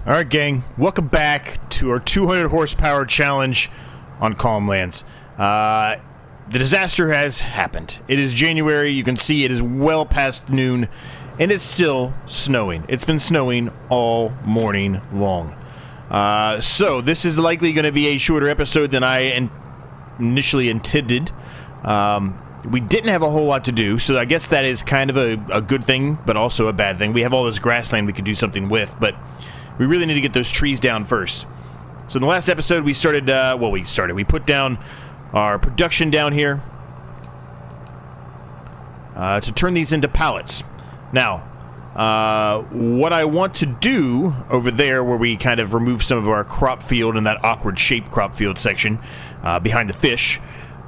Alright gang, welcome back to our 200 horsepower challenge on CalmLands. The disaster has happened. It is January, you can see it is well past noon, and it's still snowing. It's been snowing all morning long. So this is likely going to be a shorter episode than I initially intended. We didn't have a whole lot to do, so I guess that is kind of a good thing, but also a bad thing. We have all this grassland we could do something with, but we really need to get those trees down first. So in the last episode, we started, we put down our production down here to turn these into pallets. Now, what I want to do over there, where we kind of remove some of our crop field in that awkward shaped crop field section behind the fish,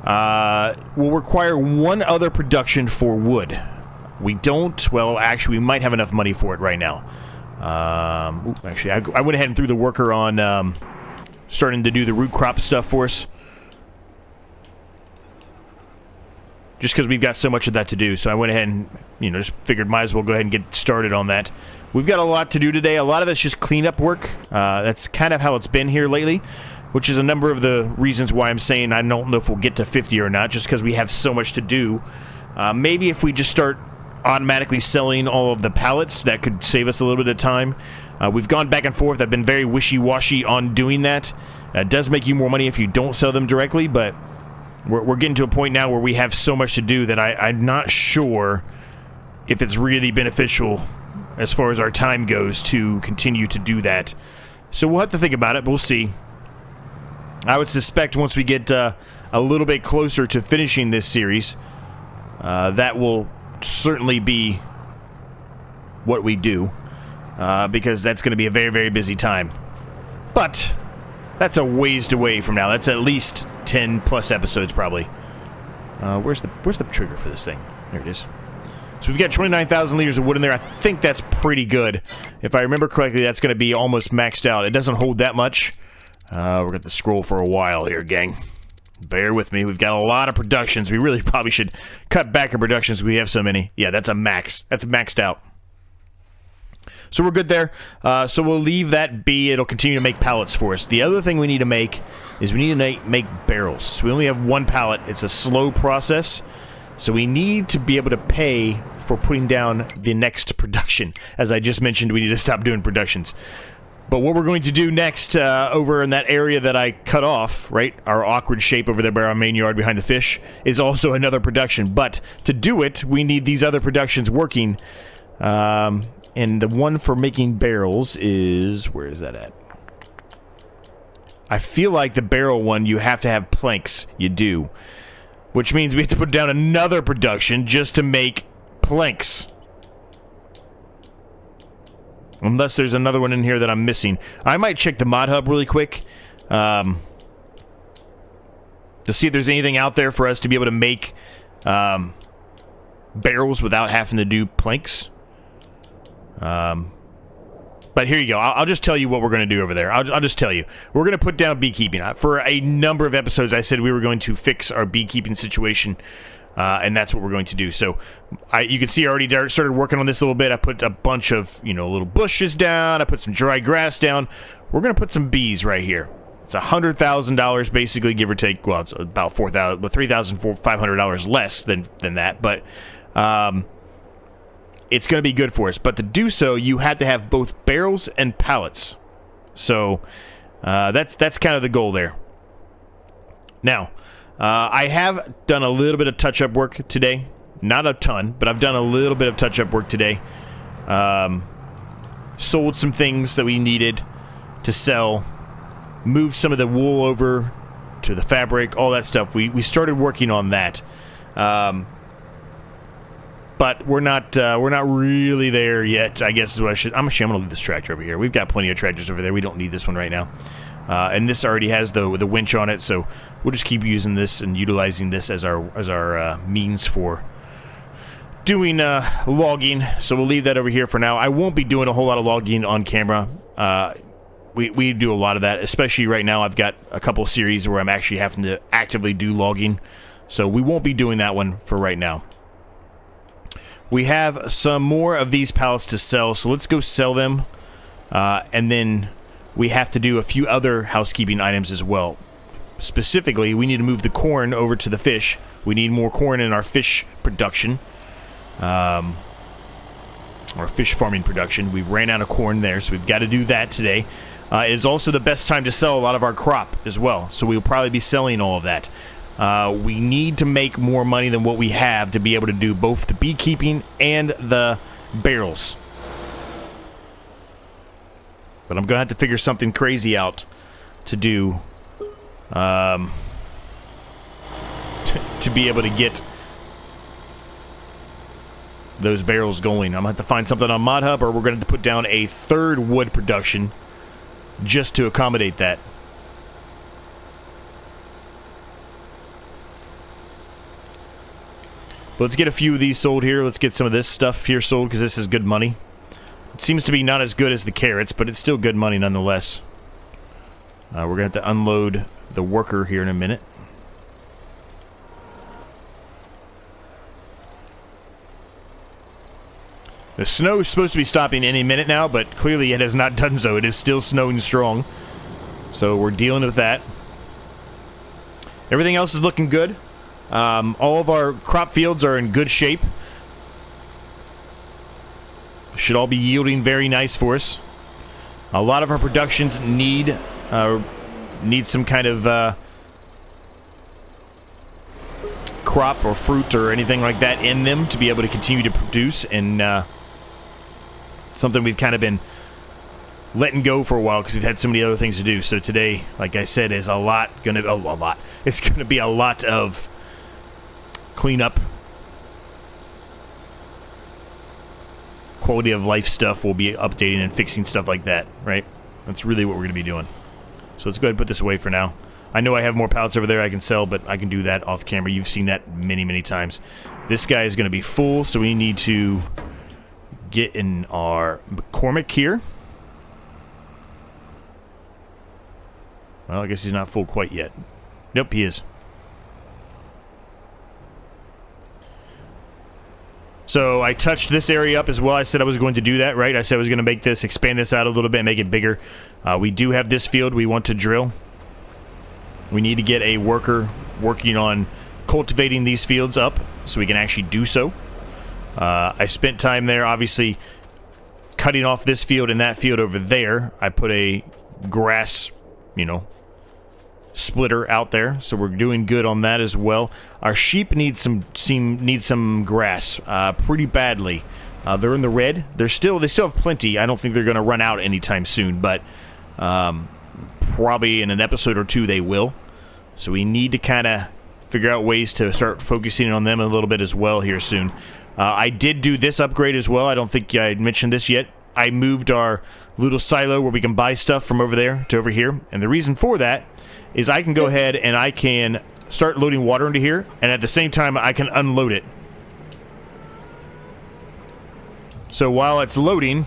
will require one other production for wood. We don't, well, actually, we might have enough money for it right now. Actually, I went ahead and threw the worker on starting to do the root crop stuff for us. Just because we've got so much of that to do, so I went ahead and, just figured might as well go ahead and get started on that. We've got a lot to do today. A lot of it's just cleanup work. That's kind of how it's been here lately, which is a number of the reasons why I'm saying I don't know if we'll get to 50 or not, just because we have so much to do. Maybe if we just start automatically selling all of the pallets, that could save us a little bit of time. We've gone back and forth. I've been very wishy-washy on doing that. It does make you more money if you don't sell them directly, but we're getting to a point now where we have so much to do that I'm not sure if it's really beneficial as far as our time goes to continue to do that. So we'll have to think about it. We'll see. I would suspect once we get a little bit closer to finishing this series, that will certainly be what we do, because that's going to be a very, very busy time. But that's a ways away from now. That's at least 10 plus episodes probably. Where's the trigger for this thing? There it is. So we've got 29,000 liters of wood in there. I think that's pretty good. If I remember correctly, that's going to be almost maxed out. It doesn't hold that much. We're going to scroll for a while here, gang. Bear with me. We've got a lot of productions. We really probably should cut back our productions. We have so many. Yeah, that's a max. That's maxed out. So we're good there. So we'll leave that be. It'll continue to make pallets for us. The other thing we need to make is we need to make barrels. So we only have one pallet. It's a slow process. So we need to be able to pay for putting down the next production. As I just mentioned, we need to stop doing productions. But what we're going to do next, over in that area that I cut off, right, our awkward shape over there by our main yard behind the fish, is also another production. But to do it, we need these other productions working. And the one for making barrels is... where is that at? I feel like the barrel one, you have to have planks. You do. Which means we have to put down another production just to make planks. Unless there's another one in here that I'm missing. I might check the mod hub really quick. To see if there's anything out there for us to be able to make barrels without having to do planks. But here you go. I'll just tell you what we're going to do over there. I'll just tell you. We're going to put down beekeeping. For a number of episodes, I said we were going to fix our beekeeping situation. And that's what we're going to do. So, you can see I already started working on this a little bit. I put a bunch of, little bushes down. I put some dry grass down. We're going to put some bees right here. It's $100,000 basically, give or take. Well, it's about $3,500 less than that. But it's going to be good for us. But to do so, you had to have both barrels and pallets. So, that's kind of the goal there. Now, I have done a little bit of touch-up work today. Not a ton, but I've done a little bit of touch-up work today. Sold some things that we needed to sell. Moved some of the wool over to the fabric, all that stuff. We started working on that. But we're not really there yet, I guess is what I should... I'm going to leave this tractor over here. We've got plenty of tractors over there. We don't need this one right now. And this already has the winch on it, so we'll just keep using this and utilizing this as our means for doing logging. So we'll leave that over here for now. I won't be doing a whole lot of logging on camera. We do a lot of that, especially right now. I've got a couple series where I'm actually having to actively do logging, so we won't be doing that one for right now. We have some more of these pallets to sell, so let's go sell them. And then we have to do a few other housekeeping items as well. Specifically, we need to move the corn over to the fish. We need more corn in our fish production. Or fish farming production. We've ran out of corn there, so we've got to do that today. It is also the best time to sell a lot of our crop as well, so we'll probably be selling all of that. We need to make more money than what we have to be able to do both the beekeeping and the barrels. But I'm going to have to figure something crazy out to do to be able to get those barrels going. I'm going to have to find something on Mod Hub, or we're going to have to put down a third wood production just to accommodate that. But let's get a few of these sold here. Let's get some of this stuff here sold, because this is good money. It seems to be not as good as the carrots, but it's still good money nonetheless. We're going to have to unload the worker here in a minute. The snow is supposed to be stopping any minute now, but clearly it has not done so. It is still snowing strong. So we're dealing with that. Everything else is looking good. All of our crop fields are in good shape. Should all be yielding very nice for us. A lot of our productions need some kind of crop or fruit or anything like that in them to be able to continue to produce, and something we've kind of been letting go for a while because we've had so many other things to do. So today, like I said, is it's gonna be a lot of cleanup, quality of life stuff. We'll be updating and fixing stuff like that, right? That's really what we're gonna be doing. So let's go ahead and put this away for now. I know I have more pallets over there I can sell, but I can do that off camera. You've seen that many, many times. This guy is going to be full, so we need to get in our McCormick here. Well, I guess he's not full quite yet. Nope, he is. So I touched this area up as well. I said I was going to do that, right? I said I was going to expand this out a little bit, make it bigger. We do have this field we want to drill. We need to get a worker working on cultivating these fields up so we can actually do so. I spent time there, obviously, cutting off this field and that field over there. I put a grass, splitter out there, so we're doing good on that as well. Our sheep need some grass pretty badly. They're in the red. They still have plenty. I don't think they're going to run out anytime soon, but probably in an episode or two they will. So we need to kind of figure out ways to start focusing on them a little bit as well here soon. I did do this upgrade as well. I don't think I mentioned this yet. I moved our little silo where we can buy stuff from over there to over here. And the reason for that is I can go ahead and I can start loading water into here, and at the same time I can unload it. So while it's loading,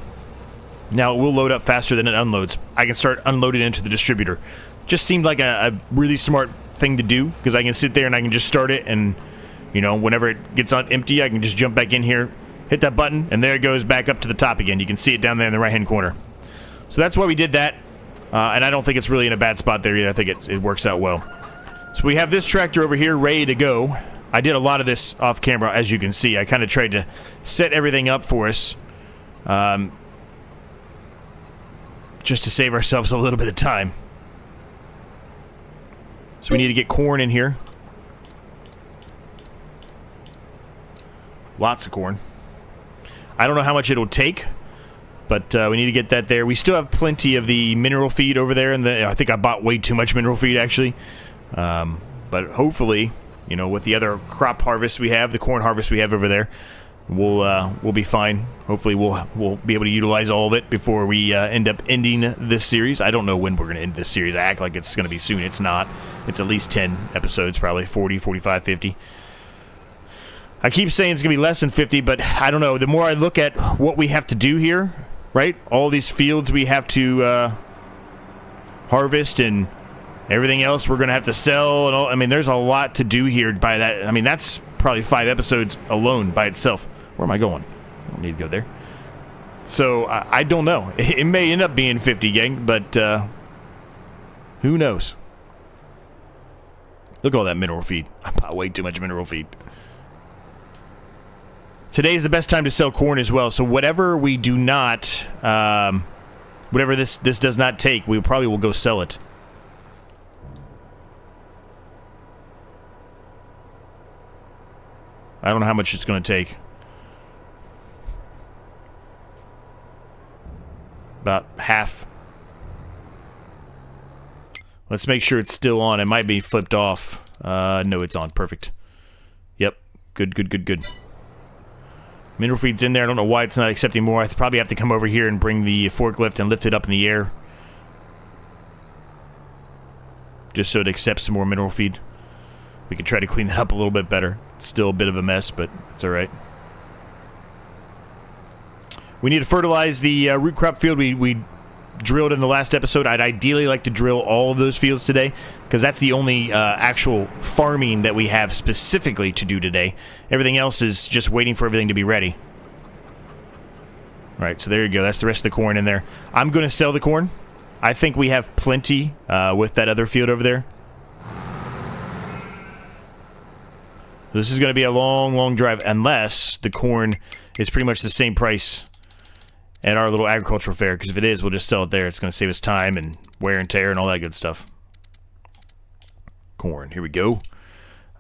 now it will load up faster than it unloads. I can start unloading into the distributor. Just seemed like a really smart thing to do, because I can sit there and I can just start it, and whenever it gets on empty, I can just jump back in here, hit that button, and there it goes back up to the top again. You can see it down there in the right hand corner. So that's why we did that, and I don't think it's really in a bad spot there either. I think it works out well. So we have this tractor over here ready to go. I did a lot of this off camera, as you can see. I kind of tried to set everything up for us, just to save ourselves a little bit of time. So we need to get corn in here. Lots of corn. I don't know how much it'll take, but we need to get that there. We still have plenty of the mineral feed over there, and I think I bought way too much mineral feed actually. But hopefully, with the other crop harvest we have, the corn harvest we have over there, we'll be fine. Hopefully we'll be able to utilize all of it before we end up ending this series. I don't know when we're going to end this series. I act like it's going to be soon. It's not. It's at least 10 episodes, probably 40, 45, 50. I keep saying it's going to be less than 50, but I don't know. The more I look at what we have to do here, right? All these fields we have to harvest and everything else we're going to have to sell. And all, I mean, there's a lot to do here by that. I mean, that's probably 5 episodes alone by itself. Where am I going? I don't need to go there. So I don't know. It may end up being 50, gang, but who knows? Look at all that mineral feed. I bought way too much mineral feed. Today's the best time to sell corn as well. So whatever we do not, whatever this does not take, we probably will go sell it. I don't know how much it's going to take. About half. Let's make sure it's still on. It might be flipped off. No, it's on. Perfect. Yep. Good, good, good, good. Mineral feed's in there. I don't know why it's not accepting more. I probably have to come over here and bring the forklift and lift it up in the air. Just so it accepts some more mineral feed. We could try to clean that up a little bit better. It's still a bit of a mess, but it's alright. We need to fertilize the root crop field. We drilled in the last episode. I'd ideally like to drill all of those fields today, because that's the only actual farming that we have specifically to do today. Everything else is just waiting for everything to be ready. Alright, so there you go. That's the rest of the corn in there. I'm going to sell the corn. I think we have plenty with that other field over there. This is going to be a long, long drive, unless the corn is pretty much the same price at our little agricultural fair, because if it is, we'll just sell it there. It's going to save us time and wear and tear and all that good stuff. Corn, here we go.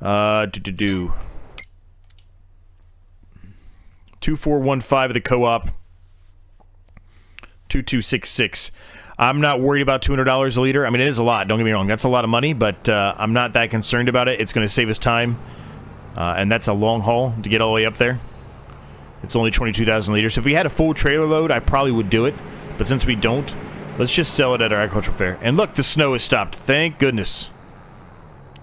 2415 of the co-op. 2266. I'm not worried about $200 a liter. I mean, it is a lot, don't get me wrong. That's a lot of money, but I'm not that concerned about it. It's going to save us time, and that's a long haul to get all the way up there. It's only 22,000 liters. So if we had a full trailer load, I probably would do it. But since we don't, let's just sell it at our agricultural fair. And look, the snow has stopped. Thank goodness.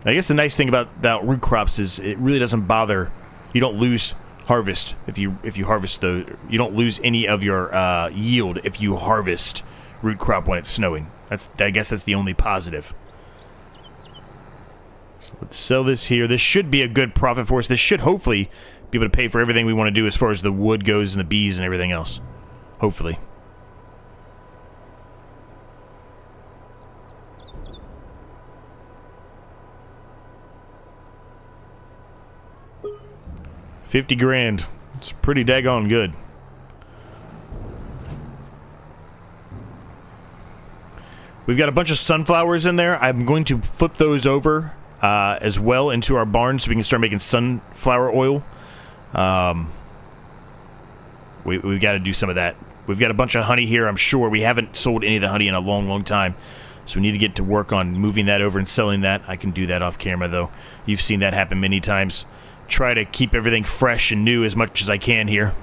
I guess the nice thing about root crops is it really doesn't bother. You don't lose harvest if you harvest those. You don't lose any of your yield if you harvest root crop when it's snowing. I guess that's the only positive. So let's sell this here. This should be a good profit for us. This should hopefully be able to pay for everything we want to do as far as the wood goes and the bees and everything else. Hopefully. $50 grand. It's pretty daggone good. We've got a bunch of sunflowers in there. I'm going to flip those over as well into our barn so we can start making sunflower oil. We've got to do some of that. We've got a bunch of honey here, I'm sure. We haven't sold any of the honey in a long, long time. So we need to get to work on moving that over and selling that. I can do that off camera, though. You've seen that happen many times. Try to keep everything fresh and new as much as I can here.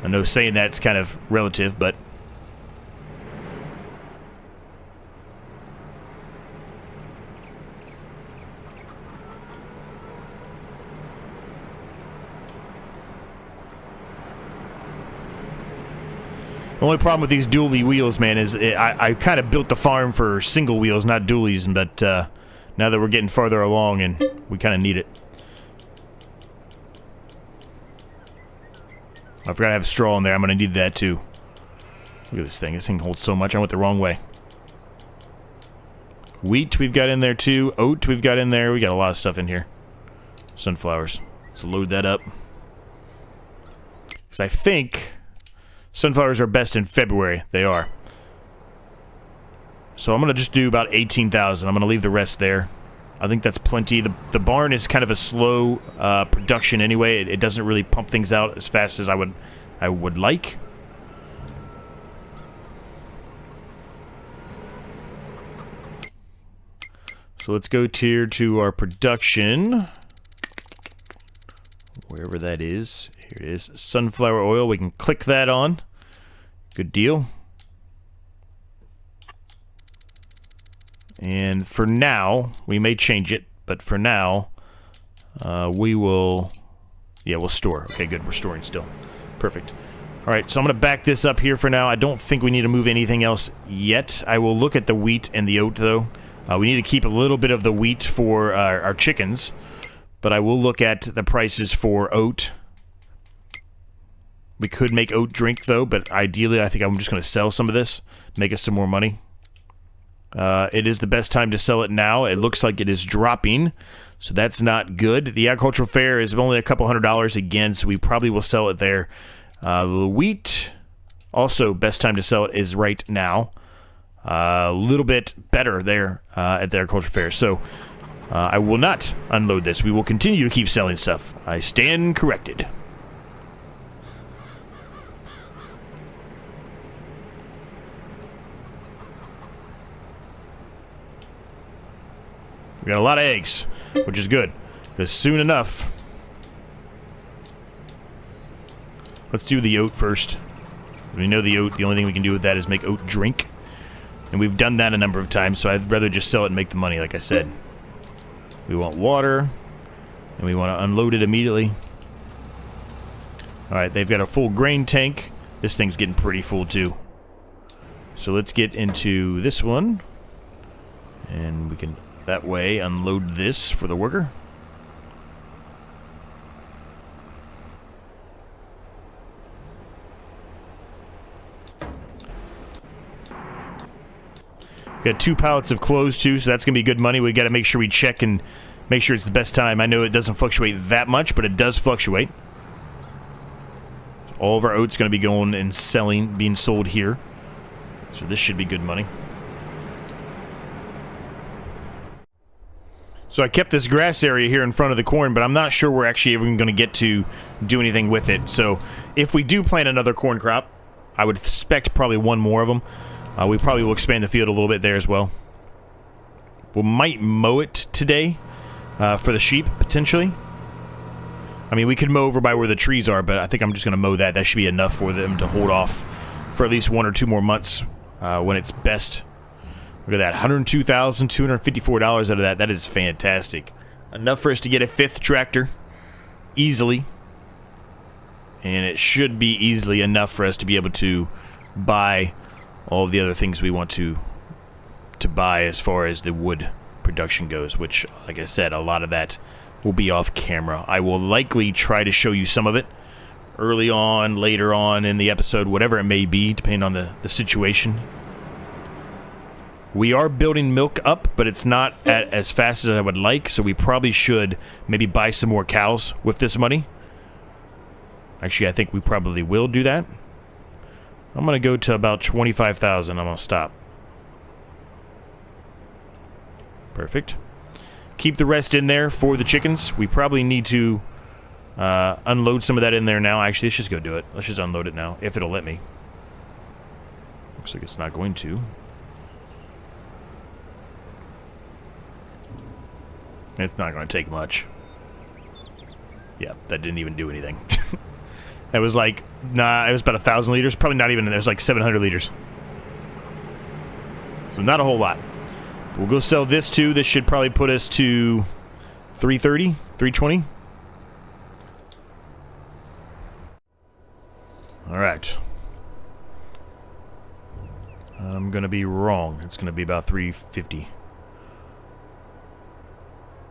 I know saying that's kind of relative, but... The only problem with these dually wheels, man, is I kind of built the farm for single wheels, not dualies, but now that we're getting farther along and we kind of need it. I forgot I have straw in there. I'm going to need that too. Look at this thing. This thing holds so much. I went the wrong way. Wheat we've got in there too. Oat we've got in there. We got a lot of stuff in here. Sunflowers. So load that up. Because I think... sunflowers are best in February. They are. So I'm going to just do about 18,000. I'm going to leave the rest there. I think that's plenty. The barn is kind of a slow production anyway. It doesn't really pump things out as fast as I would like. So let's go here to our production. Wherever that is. Here it is. Sunflower oil. We can click that on. Good deal. And for now, we may change it, but for now, we will... yeah, we'll store. Okay, good. We're storing still. Perfect. All right, so I'm going to back this up here for now. I don't think we need to move anything else yet. I will look at the wheat and the oat, though. We need to keep a little bit of the wheat for our chickens, but I will look at the prices for oat. We could make oat drink, though, but ideally I think I'm just going to sell some of this, make us some more money. It is the best time to sell it now. It looks like it is dropping, so that's not good. The agricultural fair is only a couple $100 again, so we probably will sell it there. The wheat, also best time to sell it is right now. A little bit better there at the agricultural fair, so I will not unload this. We will continue to keep selling stuff. I stand corrected. We got a lot of eggs, which is good, because soon enough... Let's do the oat first. We know the oat, the only thing we can do with that is make oat drink. And we've done that a number of times, so I'd rather just sell it and make the money, like I said. We want water, and we want to unload it immediately. Alright, they've got a full grain tank. This thing's getting pretty full, too. So let's get into this one. And we can... that way, unload this for the worker. We got 2 pallets of clothes too, so that's gonna be good money. We got to make sure we check and make sure it's the best time. I know it doesn't fluctuate that much, but it does fluctuate. All of our oats gonna be going and selling, being sold here. So this should be good money. So I kept this grass area here in front of the corn, but I'm not sure we're actually even going to get to do anything with it. So if we do plant another corn crop, I would expect probably one more of them. We probably will expand the field a little bit there as well. We might mow it today for the sheep, potentially. I mean, we could mow over by where the trees are, but I think I'm just going to mow that. That should be enough for them to hold off for at least 1 or 2 more months when it's best. Look at that, $102,254 out of that. That is fantastic. Enough for us to get a 5th tractor easily. And it should be easily enough for us to be able to buy all of the other things we want to buy as far as the wood production goes, which, like I said, a lot of that will be off camera. I will likely try to show you some of it early on, later on in the episode, whatever it may be, depending on the situation. We are building milk up, but it's not as fast as I would like, so we probably should maybe buy some more cows with this money. Actually, I think we probably will do that. I'm going to go to about 25,000. I'm going to stop. Perfect. Keep the rest in there for the chickens. We probably need to unload some of that in there now. Actually, let's just go do it. Let's just unload it now, if it'll let me. Looks like it's not going to. It's not going to take much. Yeah, that didn't even do anything. That was like, nah, it was about 1,000 liters. Probably not even, there's like 700 liters. So not a whole lot. We'll go sell this too. This should probably put us to 330, 320. All right. I'm going to be wrong. It's going to be about 350.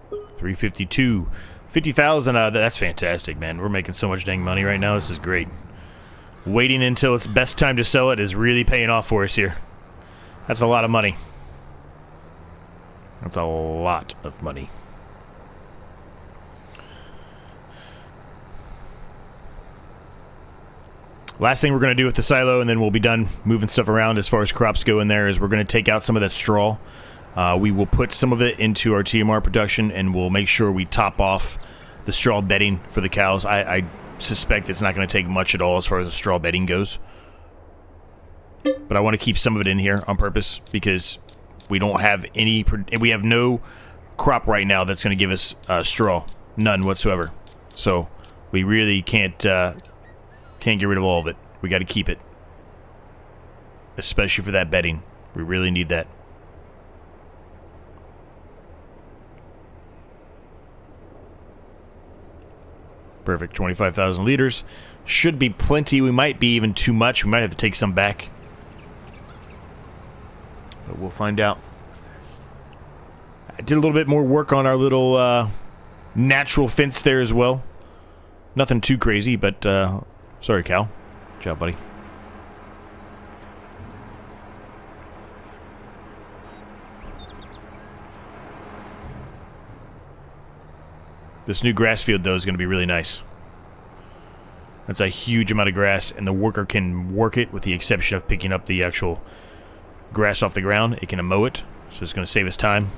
352. 50,000 out of that. That's fantastic, man. We're making so much dang money right now. This is great. Waiting until it's best time to sell it is really paying off for us here. That's a lot of money. That's a lot of money. Last thing we're going to do with the silo, and then we'll be done moving stuff around as far as crops go in there, is we're going to take out some of that straw. We will put some of it into our TMR production, and we'll make sure we top off the straw bedding for the cows. I suspect it's not going to take much at all as far as the straw bedding goes. But I want to keep some of it in here on purpose, because we don't have any... we have no crop right now that's going to give us straw. None whatsoever. So we really can't get rid of all of it. We got to keep it. Especially for that bedding. We really need that. Perfect. 25,000 liters. Should be plenty. We might be even too much. We might have to take some back. But we'll find out. I did a little bit more work on our little natural fence there as well. Nothing too crazy, but... sorry, Cal. Good job, buddy. This new grass field, though, is going to be really nice. That's a huge amount of grass, and the worker can work it with the exception of picking up the actual grass off the ground. It can mow it, so it's going to save us time.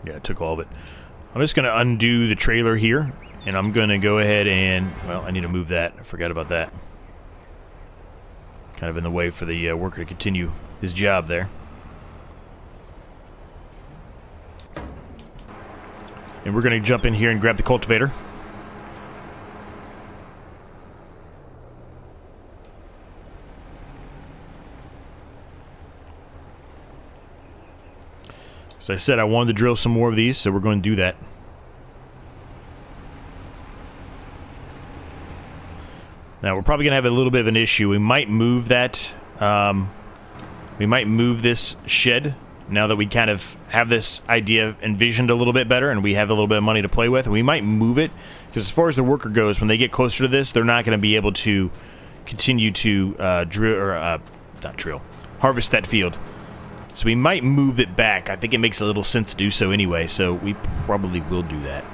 Yeah, it took all of it. I'm just going to undo the trailer here, and I'm going to go ahead and... Well, I need to move that. I forgot about that. Kind of in the way for the worker to continue his job there. And we're going to jump in here and grab the cultivator. As I said, I wanted to drill some more of these, so we're going to do that. Now, we're probably going to have a little bit of an issue. We might move that, we might move this shed now that we kind of have this idea envisioned a little bit better and we have a little bit of money to play with. We might move it, because as far as the worker goes, when they get closer to this, they're not going to be able to continue to drill, or not drill, harvest that field. So we might move it back. I think it makes a little sense to do so anyway, so we probably will do that.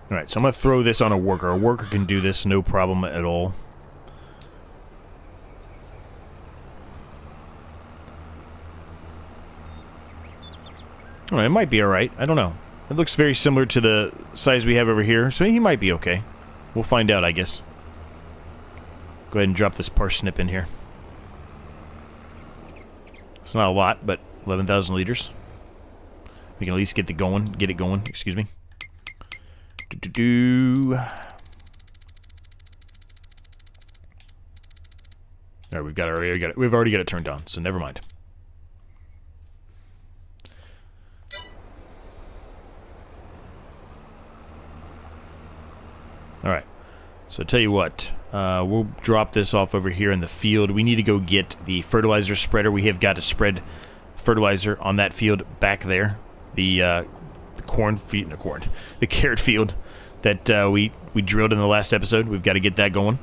Alright, so I'm going to throw this on a worker. A worker can do this, no problem at all. Alright, it might be alright. I don't know. It looks very similar to the size we have over here, so he might be okay. We'll find out, I guess. Go ahead and drop this parsnip in here. It's not a lot, but 11,000 liters. We can at least get it going, excuse me. Alright, we've already got it turned on, so never mind. Alright, so tell you what, we'll drop this off over here in the field. We need to go get the fertilizer spreader. We have got to spread fertilizer on that field back there. The carrot field that we drilled in the last episode. We've got to get that going.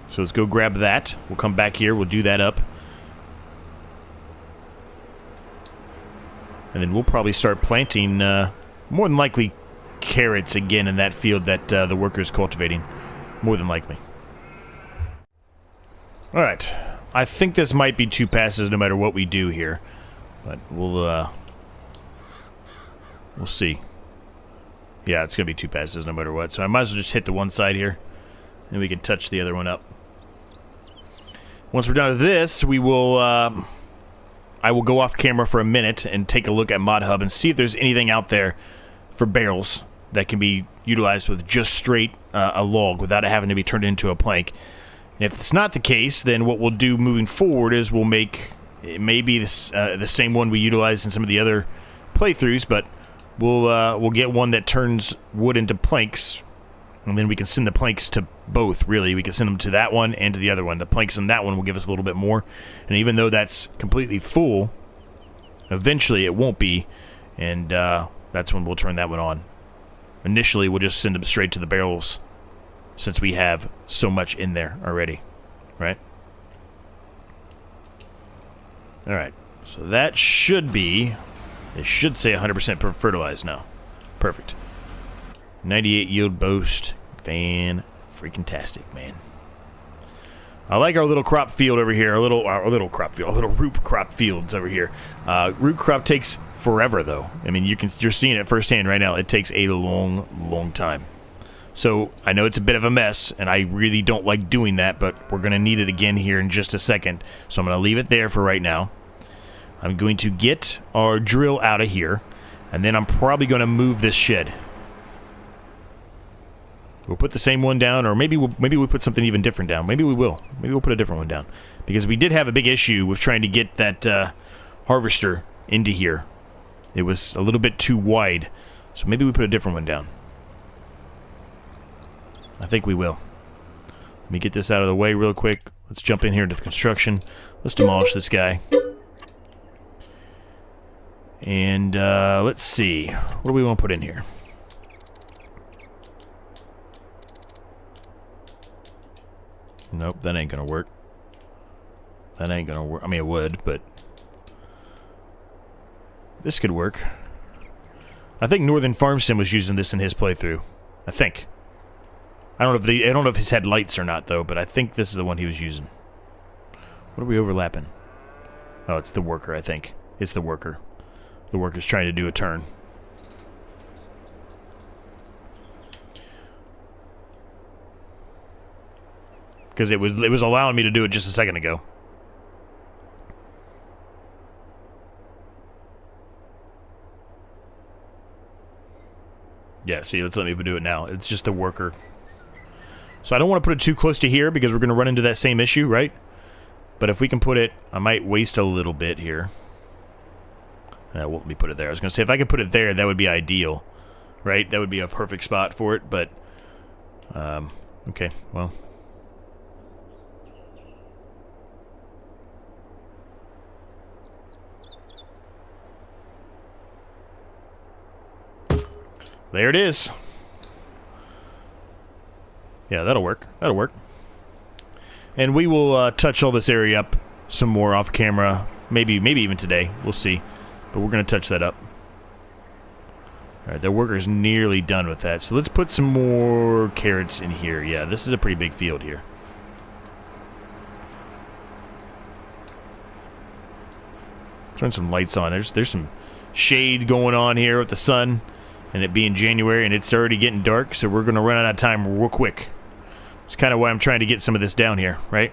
So let's go grab that. We'll come back here. We'll do that up. And then we'll probably start planting, more than likely, carrots again in that field that the worker is cultivating. More than likely. Alright. I think this might be 2 passes no matter what we do here. But we'll see. Yeah, it's going to be 2 passes no matter what. So I might as well just hit the one side here. And we can touch the other one up. Once we're done with this, we will... I will go off camera for a minute and take a look at ModHub and see if there's anything out there for barrels that can be utilized with just straight a log without it having to be turned into a plank. And if it's not the case, then what we'll do moving forward is we'll make... It may be this, the same one we utilized in some of the other playthroughs, but we'll get one that turns wood into planks, and then we can send the planks to both, really. We can send them to that one and to the other one. The planks in that one will give us a little bit more, and even though that's completely full, eventually it won't be, and that's when we'll turn that one on. Initially, we'll just send them straight to the barrels, since we have so much in there already, right? Alright, so that should be... It should say 100% fertilized now. Perfect. 98 yield boast. Fan-freaking-tastic, man. I like our little crop field over here. Our little root crop fields over here. Root crop takes forever, though. I mean, you're seeing it firsthand right now. It takes a long, long time. So, I know it's a bit of a mess, and I really don't like doing that, but we're going to need it again here in just a second. So I'm going to leave it there for right now. I'm going to get our drill out of here, and then I'm probably going to move this shed. We'll put the same one down, or maybe we'll put something even different down. Maybe we will. Maybe we'll put a different one down. Because we did have a big issue with trying to get that harvester into here. It was a little bit too wide, so maybe we put a different one down. I think we will. Let me get this out of the way real quick. Let's jump in here into the construction. Let's demolish this guy. And let's see. What do we want to put in here? Nope, that ain't gonna work. That ain't gonna work. I mean, it would, but this could work. I think Northern Farmstead was using this in his playthrough. I think. I don't know if his had lights or not though, but I think this is the one he was using. What are we overlapping? Oh, it's the worker, I think. It's the worker. The worker's trying to do a turn. Because it was allowing me to do it just a second ago. Yeah, see, let's let me do it now. It's just the worker. So I don't want to put it too close to here because we're going to run into that same issue, right? But if we can put it... I might waste a little bit here. Won't let me put it there. I was going to say, if I could put it there, that would be ideal. Right? That would be a perfect spot for it, but... okay, well... There it is. Yeah, that'll work. That'll work. And we will touch all this area up some more off camera. Maybe even today. We'll see. But we're going to touch that up. Alright, the worker's nearly done with that. So let's put some more carrots in here. Yeah, this is a pretty big field here. Turn some lights on. There's some shade going on here with the sun. And it being January, and it's already getting dark, so we're going to run out of time real quick. It's kind of why I'm trying to get some of this down here, right?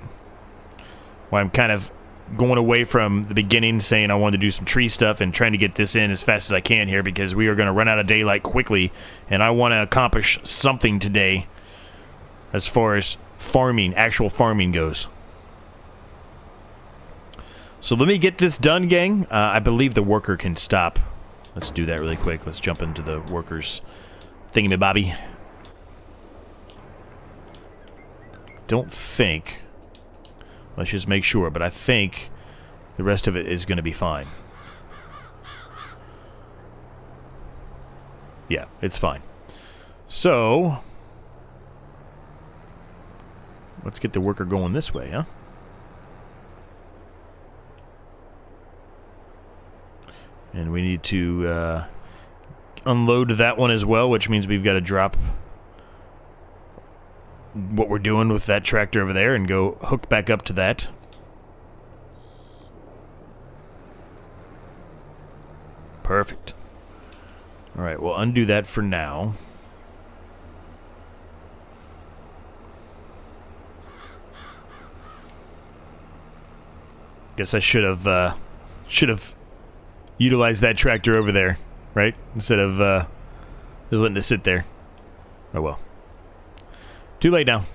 Why I'm kind of going away from the beginning, saying I wanted to do some tree stuff, and trying to get this in as fast as I can here, because we are going to run out of daylight quickly, and I want to accomplish something today as far as farming, actual farming goes. So let me get this done, gang. I believe the worker can stop. Let's do that really quick. Let's jump into the workers thingamabobby. Don't think. Let's just make sure, but I think the rest of it is going to be fine. Yeah, it's fine. So, let's get the worker going this way, huh? And we need to unload that one as well, which means we've got to drop what we're doing with that tractor over there and go hook back up to that. Perfect. Alright, we'll undo that for now. Guess I should have utilized that tractor over there, right? Instead of just letting it sit there. Oh well. Too late now.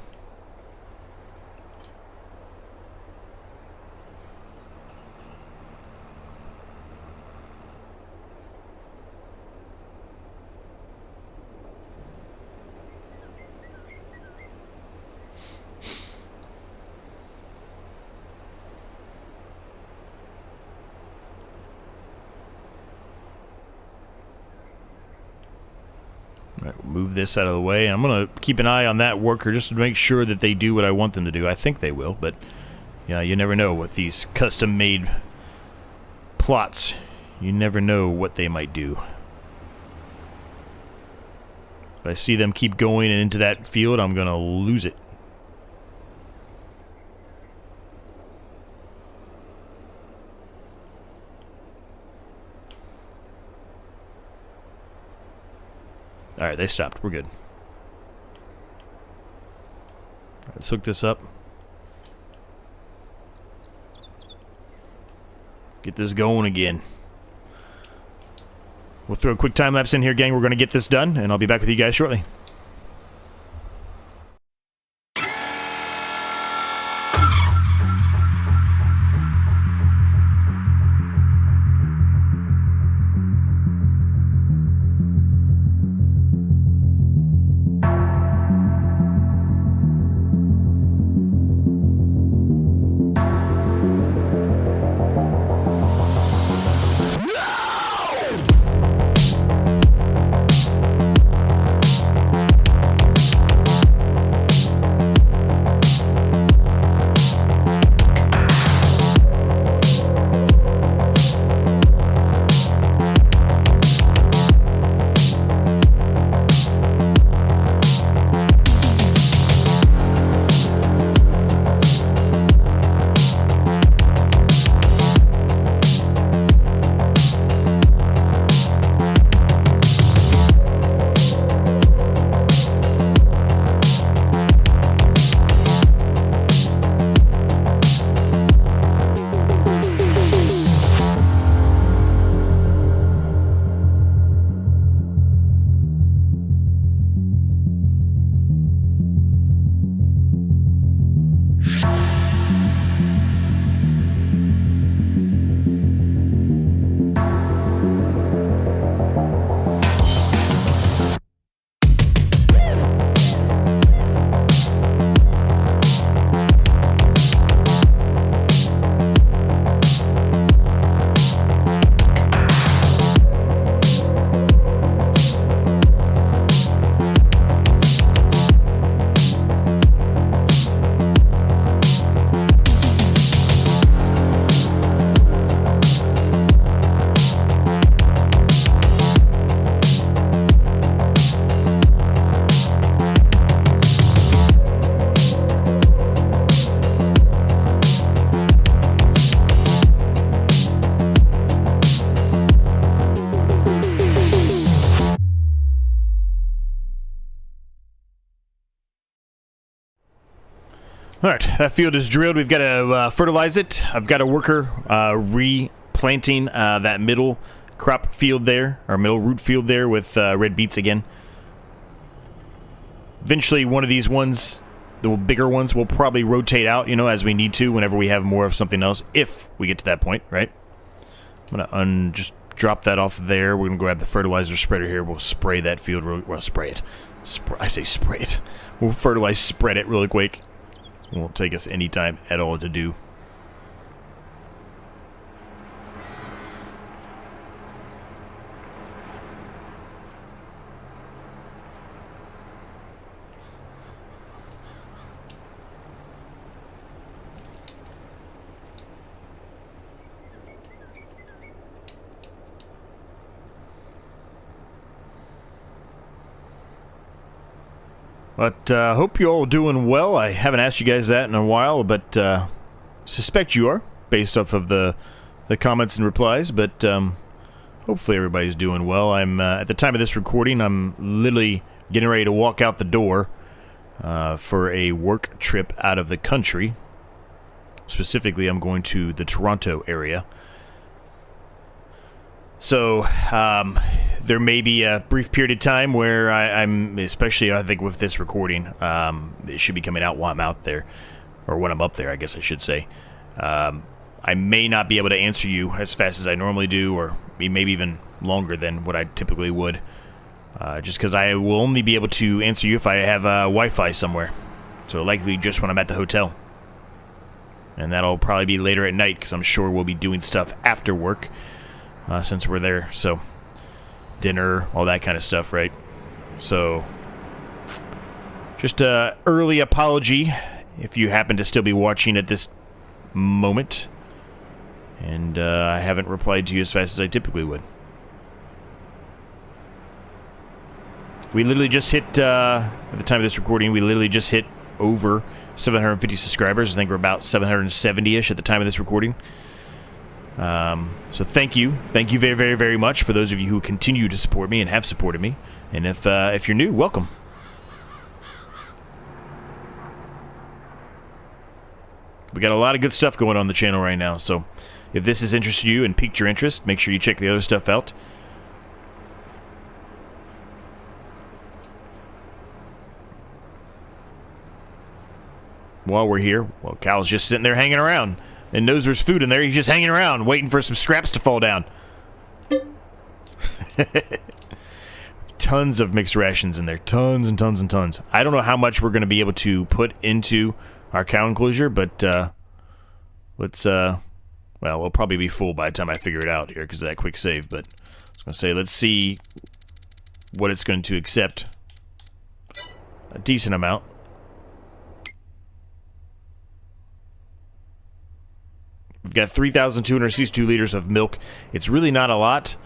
Right, we'll move this out of the way. I'm going to keep an eye on that worker just to make sure that they do what I want them to do. I think they will, but yeah, you never know with these custom-made plots. You never know what they might do. If I see them keep going into that field, I'm going to lose it. Alright, they stopped. We're good. Right, let's hook this up. Get this going again. We'll throw a quick time lapse in here, gang. We're going to get this done, and I'll be back with you guys shortly. All right, that field is drilled. We've got to fertilize it. I've got a worker replanting that middle crop field there, or middle root field there with red beets again. Eventually, one of these ones, the bigger ones, will probably rotate out, you know, as we need to whenever we have more of something else, if we get to that point, right? I'm going to just drop that off there. We're going to grab the fertilizer spreader here. We'll spray that field. Well, spray it. I say spray it. We'll fertilize, spread it really quick. It won't take us any time at all to do. But hope you're all doing well. I haven't asked you guys that in a while, but suspect you are, based off of the comments and replies. But hopefully everybody's doing well. I'm at the time of this recording, I'm literally getting ready to walk out the door for a work trip out of the country. Specifically, I'm going to the Toronto area. So, there may be a brief period of time where I'm, especially I think with this recording, it should be coming out while I'm out there, or when I'm up there, I guess I should say. I may not be able to answer you as fast as I normally do, or maybe even longer than what I typically would, just because I will only be able to answer you if I have Wi-Fi somewhere, so likely just when I'm at the hotel. And that'll probably be later at night, because I'm sure we'll be doing stuff after work. Since we're there, so dinner, all that kind of stuff, right? So just a early apology if you happen to still be watching at this moment, and I haven't replied to you as fast as I typically would. We literally just hit, at the time of this recording, we literally just hit over 750 subscribers. I think we're about 770-ish at the time of this recording. So thank you very, very, very much for those of you who continue to support me and have supported me. And if you're new, welcome. We got a lot of good stuff going on the channel right now, so if this has interested you and piqued your interest, make sure you check the other stuff out. While we're here, well, Cal's just sitting there hanging around. And knows there's food in there. He's just hanging around, waiting for some scraps to fall down. Tons of mixed rations in there. Tons and tons and tons. I don't know how much we're going to be able to put into our cow enclosure, but let's, well, we'll probably be full by the time I figure it out here because of that quick save. But I was going to say, let's see what it's going to accept. A decent amount. We've got 3,262 liters of milk. It's really not a lot,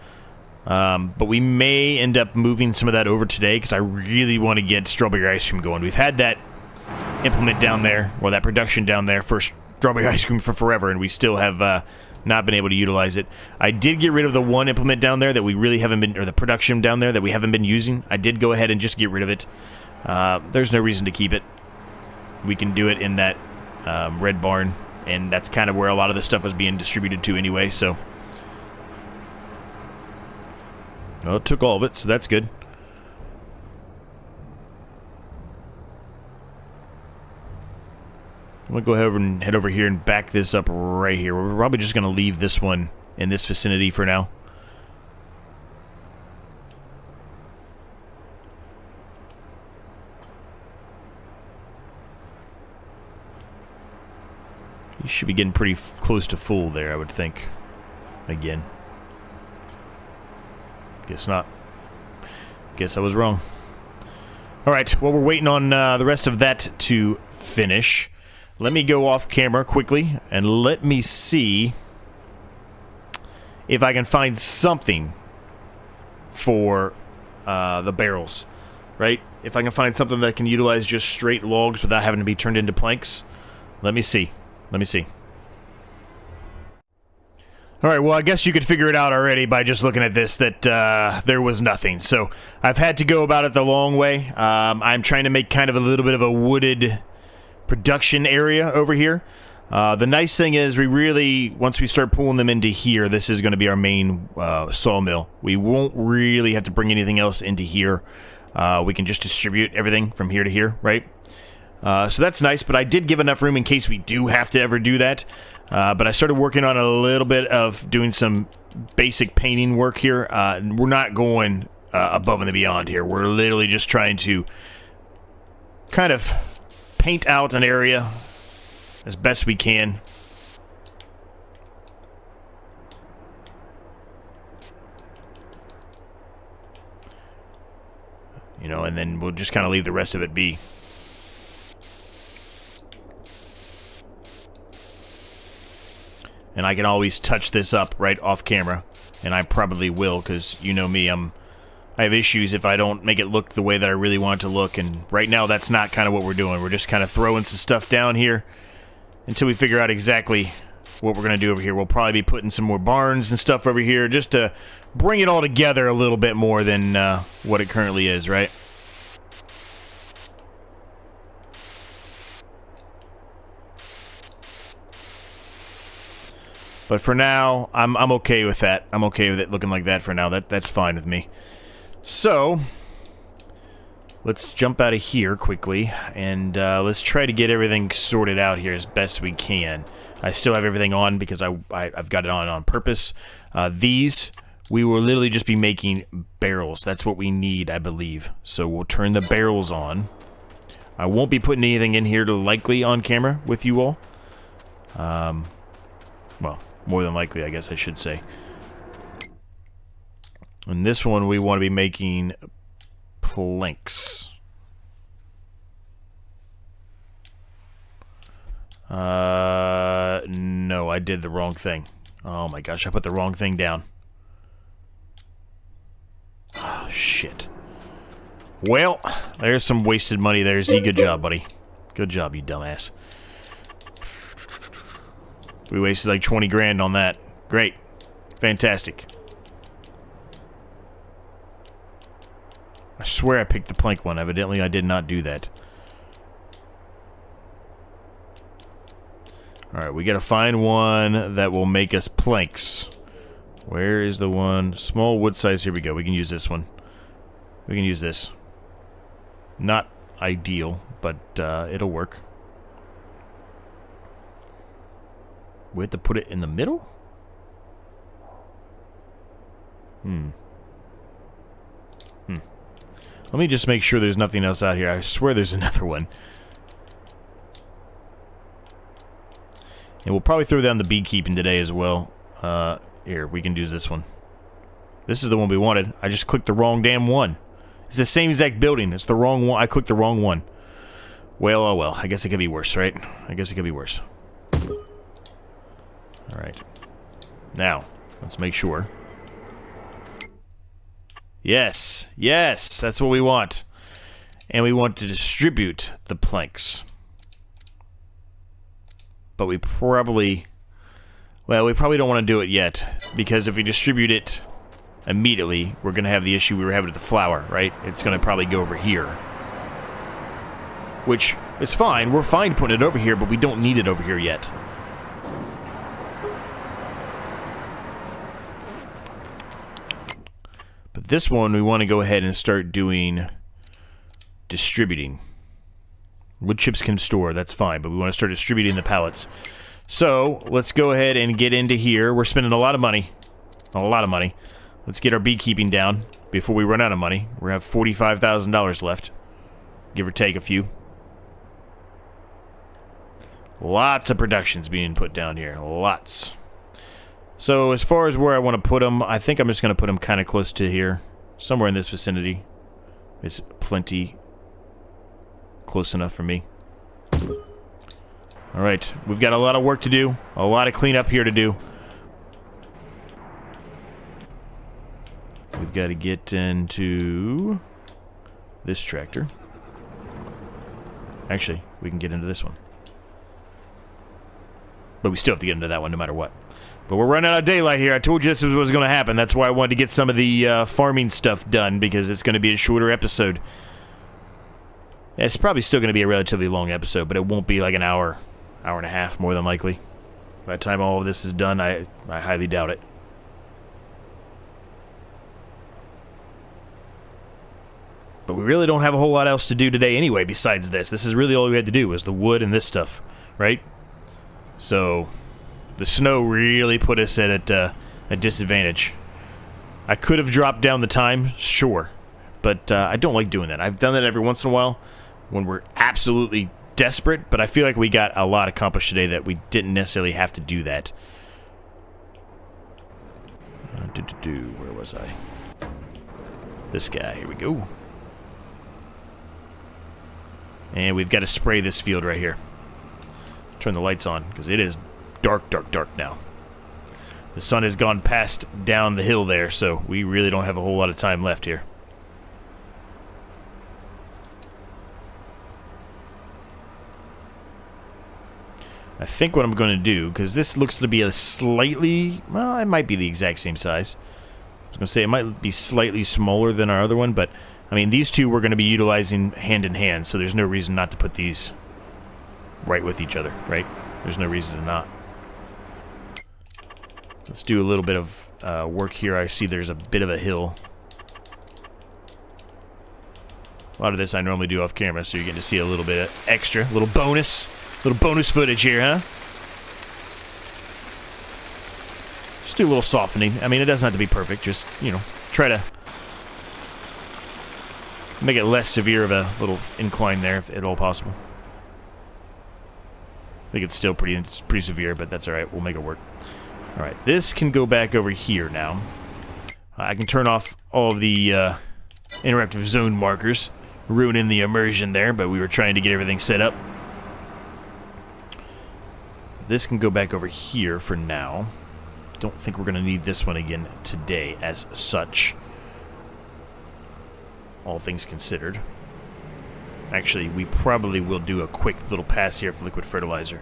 but we may end up moving some of that over today because I really want to get strawberry ice cream going. We've had that implement down there, or that production down there for strawberry ice cream for forever, and we still have not been able to utilize it. I did get rid of the one implement down there that we really haven't been, or the production down there that we haven't been using. I did go ahead and just get rid of it. There's no reason to keep it. We can do it in that red barn. And that's kind of where a lot of the stuff was being distributed to anyway, so. Well, it took all of it, so that's good. I'm going to go ahead and head over here and back this up right here. We're probably just going to leave this one in this vicinity for now. You should be getting pretty close to full there, I would think. Again. Guess not. Guess I was wrong. Alright, well, we're waiting on the rest of that to finish. Let me go off camera quickly, and let me see if I can find something for the barrels. Right? If I can find something that can utilize just straight logs without having to be turned into planks. Let me see. Let me see. Alright, well, I guess you could figure it out already by just looking at this that there was nothing. So, I've had to go about it the long way. I'm trying to make kind of a little bit of a wooded production area over here. The nice thing is once we start pulling them into here, this is going to be our main sawmill. We won't really have to bring anything else into here. We can just distribute everything from here to here, right? So that's nice, but I did give enough room in case we do have to ever do that. But I started working on a little bit of doing some basic painting work here. We're not going above and beyond here. We're literally just trying to kind of paint out an area as best we can. You know, and then we'll just kind of leave the rest of it be. And I can always touch this up right off camera, and I probably will, because you know me, I have issues if I don't make it look the way that I really want it to look, and right now that's not kind of what we're doing. We're just kind of throwing some stuff down here until we figure out exactly what we're going to do over here. We'll probably be putting some more barns and stuff over here just to bring it all together a little bit more than what it currently is, right? But for now, I'm okay with that. I'm okay with it looking like that for now. That's fine with me. So, let's jump out of here quickly, and let's try to get everything sorted out here as best we can. I still have everything on because I've got it on purpose. These, we will literally just be making barrels. That's what we need, I believe. So we'll turn the barrels on. I won't be putting anything in here likely on camera with you all. Well, more than likely, I guess I should say. And this one, we want to be making planks. No, I did the wrong thing. Oh my gosh, I put the wrong thing down. Oh, shit. Well, there's some wasted money there, Z. Good job, buddy. Good job, you dumbass. We wasted like 20 grand on that. Great. Fantastic. I swear I picked the plank one. Evidently, I did not do that. Alright, we gotta find one that will make us planks. Where is the one? Small wood size. Here we go. We can use this one. We can use this. Not ideal, but it'll work. We have to put it in the middle? Let me just make sure there's nothing else out here. I swear there's another one. And we'll probably throw down the beekeeping today as well. Here, we can use this one. This is the one we wanted. I just clicked the wrong damn one. It's the same exact building. It's the wrong one. I clicked the wrong one. Well, oh well. I guess it could be worse, right? I guess it could be worse. Alright. Now, let's make sure. Yes! Yes! That's what we want. And we want to distribute the planks. But we probably... Well, we probably don't want to do it yet. Because if we distribute it immediately, we're going to have the issue we were having with the flour, right? It's going to probably go over here. Which is fine. We're fine putting it over here, but we don't need it over here yet. But this one, we want to go ahead and start doing distributing. Wood chips can store, that's fine, but we want to start distributing the pallets. So, let's go ahead and get into here. We're spending a lot of money. A lot of money. Let's get our beekeeping down before we run out of money. We have $45,000 left. Give or take a few. Lots of productions being put down here. Lots. So, as far as where I want to put them, I think I'm just going to put them kind of close to here. Somewhere in this vicinity. It's plenty close enough for me. Alright, we've got a lot of work to do. A lot of cleanup here to do. We've got to get into this tractor. Actually, we can get into this one. But we still have to get into that one no matter what. But we're running out of daylight here. I told you this was going to happen. That's why I wanted to get some of the farming stuff done, because it's going to be a shorter episode. It's probably still going to be a relatively long episode, but it won't be like an hour, hour and a half, more than likely. By the time all of this is done, I highly doubt it. But we really don't have a whole lot else to do today anyway besides this. This is really all we had to do was the wood and this stuff, right? So the snow really put us at a disadvantage. I could have dropped down the time, sure. But I don't like doing that. I've done that every once in a while when we're absolutely desperate, but I feel like we got a lot accomplished today that we didn't necessarily have to do that. Where was I? This guy, here we go. And we've got to spray this field right here. Turn the lights on, because it is dark, dark, dark now. The sun has gone past down the hill there, so we really don't have a whole lot of time left here. I think what I'm going to do, because this looks to be a slightly, well, it might be the exact same size. I was going to say it might be slightly smaller than our other one, but, I mean, these two we're going to be utilizing hand in hand, so there's no reason not to put these right with each other, right? There's no reason to not. Let's do a little bit of work here. I see there's a bit of a hill. A lot of this I normally do off camera, so you're getting to see a little bit of extra, a little bonus footage here, huh? Just do a little softening. I mean, it doesn't have to be perfect. Just, you know, try to make it less severe of a little incline there, if at all possible. I think it's still pretty severe, but that's all right. We'll make it work. All right, this can go back over here now. I can turn off all of the interactive zone markers, ruining the immersion there, but we were trying to get everything set up. This can go back over here for now. Don't think we're going to need this one again today as such. All things considered. Actually, we probably will do a quick little pass here for liquid fertilizer.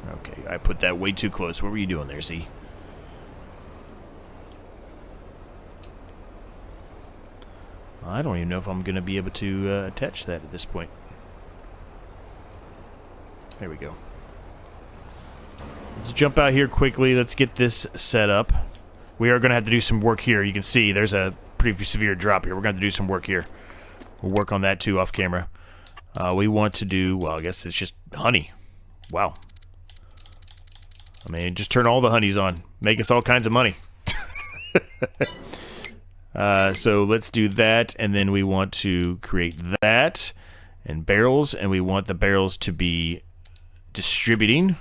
Okay, I put that way too close. What were you doing there, Z? I don't even know if I'm going to be able to attach that at this point. There we go. Let's jump out here quickly. Let's get this set up. We are going to have to do some work here. You can see there's a pretty severe drop here. We're going to have to do some work here. We'll work on that too off camera. We want to do, well, I guess it's just honey. Wow. I mean, just turn all the honeys on. Make us all kinds of money. So let's do that, and then we want to create that and barrels, and we want the barrels to be distributing,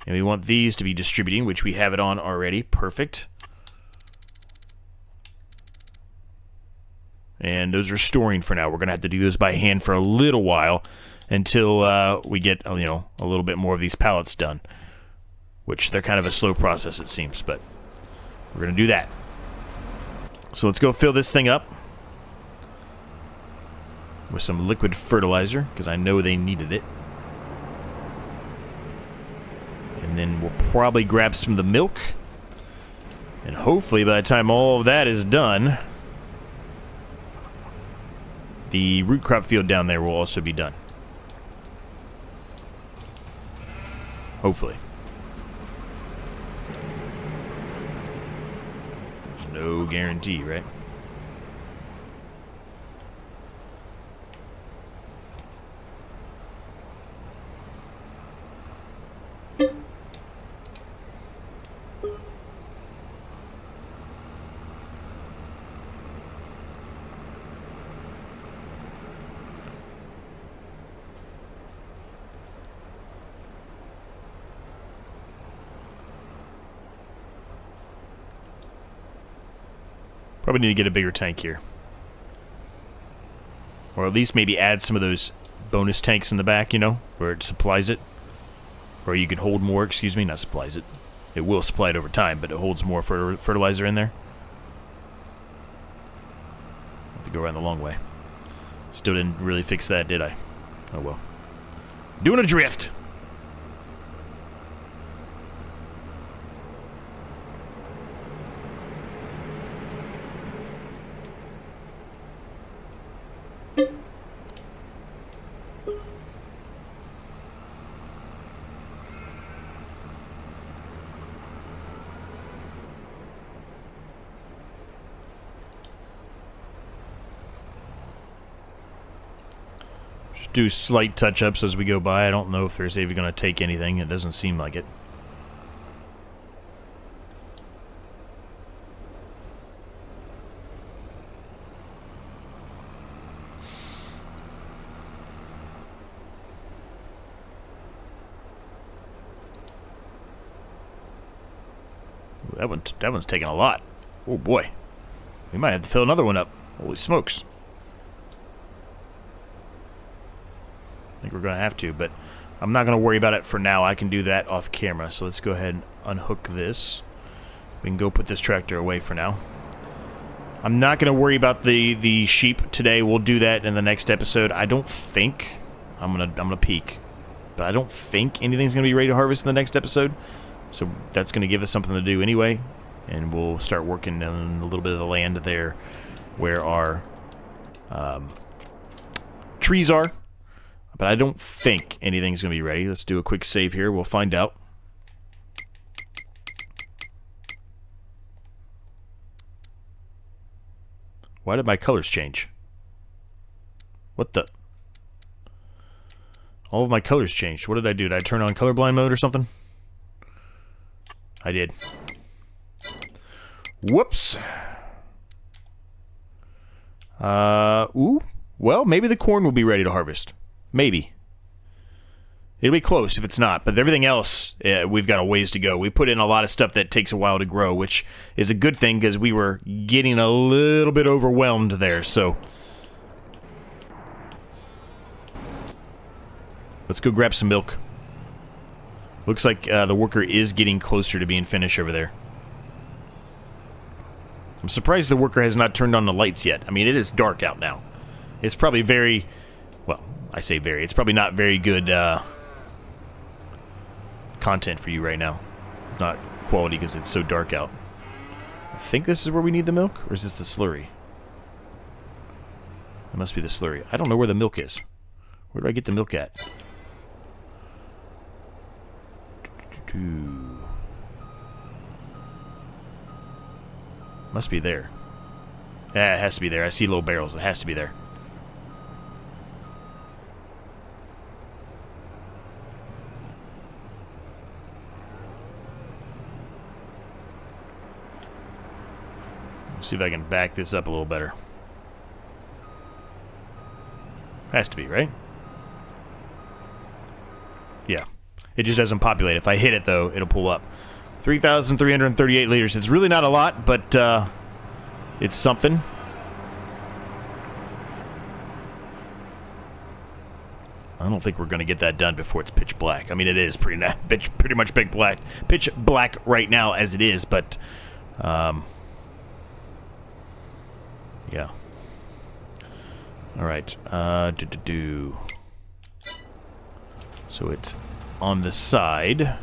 and we want these to be distributing, which we have it on already. Perfect. And those are storing for now. We're going to have to do those by hand for a little while until we get, you know, a little bit more of these pallets done, which they're kind of a slow process, it seems, but we're going to do that. So let's go fill this thing up with some liquid fertilizer, because I know they needed it. And then we'll probably grab some of the milk. And hopefully by the time all of that is done, the root crop field down there will also be done. Hopefully. No guarantee, right? Probably need to get a bigger tank here. Or at least maybe add some of those bonus tanks in the back, you know, where it supplies it. Or you can hold more, excuse me, not supplies it. It will supply it over time, but it holds more fertilizer in there. Have to go around the long way. Still didn't really fix that, did I? Oh well. Doing a drift! do slight touch-ups as we go by. I don't know if there's even going to take anything. It doesn't seem like it. That one's taking a lot. Oh boy. We might have to fill another one up. Holy smokes. I think we're going to have to, but I'm not going to worry about it for now. I can do that off camera. So let's go ahead and unhook this. We can go put this tractor away for now. I'm not going to worry about the sheep today. We'll do that in the next episode. I don't think I'm gonna peek, but I don't think anything's going to be ready to harvest in the next episode. So that's going to give us something to do anyway, and we'll start working on a little bit of the land there where our trees are. But I don't think anything's going to be ready. Let's do a quick save here. We'll find out. Why did my colors change? What the? All of my colors changed. What did I do? Did I turn on colorblind mode or something? I did. Whoops. Ooh. Well, maybe the corn will be ready to harvest. Maybe. It'll be close if it's not, but everything else, we've got a ways to go. We put in a lot of stuff that takes a while to grow, which is a good thing because we were getting a little bit overwhelmed there, so. Let's go grab some milk. Looks like the worker is getting closer to being finished over there. I'm surprised the worker has not turned on the lights yet. I mean, it is dark out now. It's probably very, well, I say very, it's probably not very good content for you right now. It's not quality because it's so dark out. I think this is where we need the milk, or is this the slurry? It must be the slurry. I don't know where the milk is. Where do I get the milk at? Must be there. Yeah, it has to be there. I see little barrels. It has to be there. Let's see if I can back this up a little better. Has to be, right? Yeah. It just doesn't populate. If I hit it, though, it'll pull up. 3,338 liters. It's really not a lot, but it's something. I don't think we're going to get that done before it's pitch black. I mean, it is pretty much pitch black right now as it is, but yeah. All right. So it's on the side,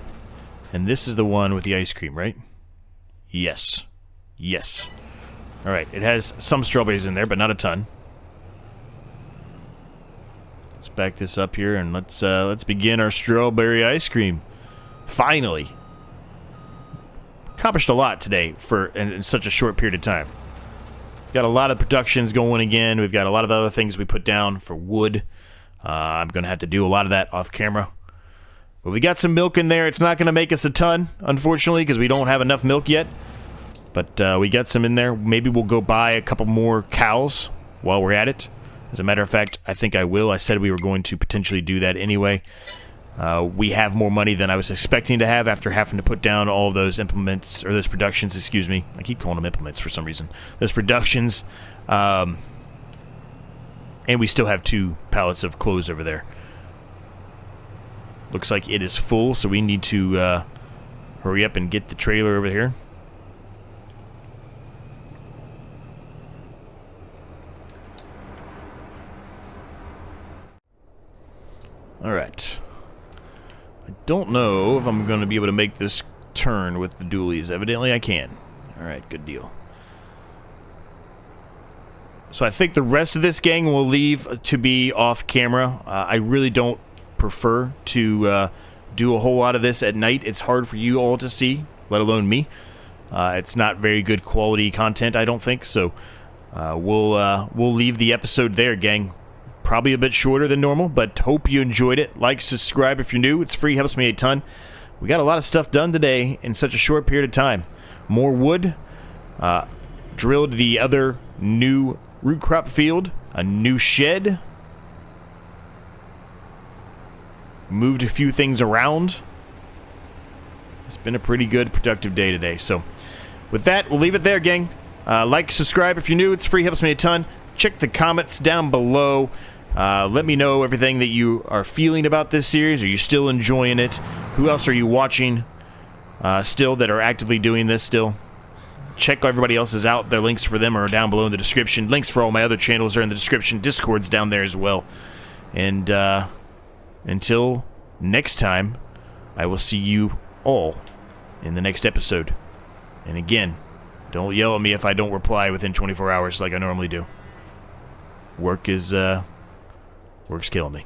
and this is the one with the ice cream, right? Yes. Yes. All right. It has some strawberries in there, but not a ton. Let's back this up here, and let's begin our strawberry ice cream. Finally. Accomplished a lot today in such a short period of time. Got a lot of productions going again. We've got a lot of other things we put down for wood. I'm going to have to do a lot of that off camera. But we got some milk in there. It's not going to make us a ton, unfortunately, because we don't have enough milk yet. But we got some in there. Maybe we'll go buy a couple more cows while we're at it. As a matter of fact, I think I will. I said we were going to potentially do that anyway. We have more money than I was expecting to have after having to put down all of those implements, or those productions, excuse me. I keep calling them implements for some reason. Those productions. And we still have 2 pallets of clothes over there. Looks like it is full, so we need to hurry up and get the trailer over here. Alright. I don't know if I'm going to be able to make this turn with the dualies. Evidently I can. Alright, good deal. So I think the rest of this gang will leave to be off camera. I really don't prefer to do a whole lot of this at night. It's hard for you all to see, let alone me. It's not very good quality content, I don't think. So we'll leave the episode there, gang. Probably a bit shorter than normal, but hope you enjoyed it. Like, subscribe if you're new. It's free, helps me a ton. We got a lot of stuff done today in such a short period of time. More wood, drilled the other new root crop field, a new shed, moved a few things around. It's been a pretty good, productive day today. So with that, we'll leave it there, gang. Like, subscribe if you're new. It's free, helps me a ton. Check the comments down below. Let me know everything that you are feeling about this series. Are you still enjoying it? Who else are you watching still that are actively doing this still? Check everybody else's out. Their links for them are down below in the description. Links for all my other channels are in the description. Discord's down there as well. And until next time, I will see you all in the next episode. And again, don't yell at me if I don't reply within 24 hours like I normally do. Work's killing me.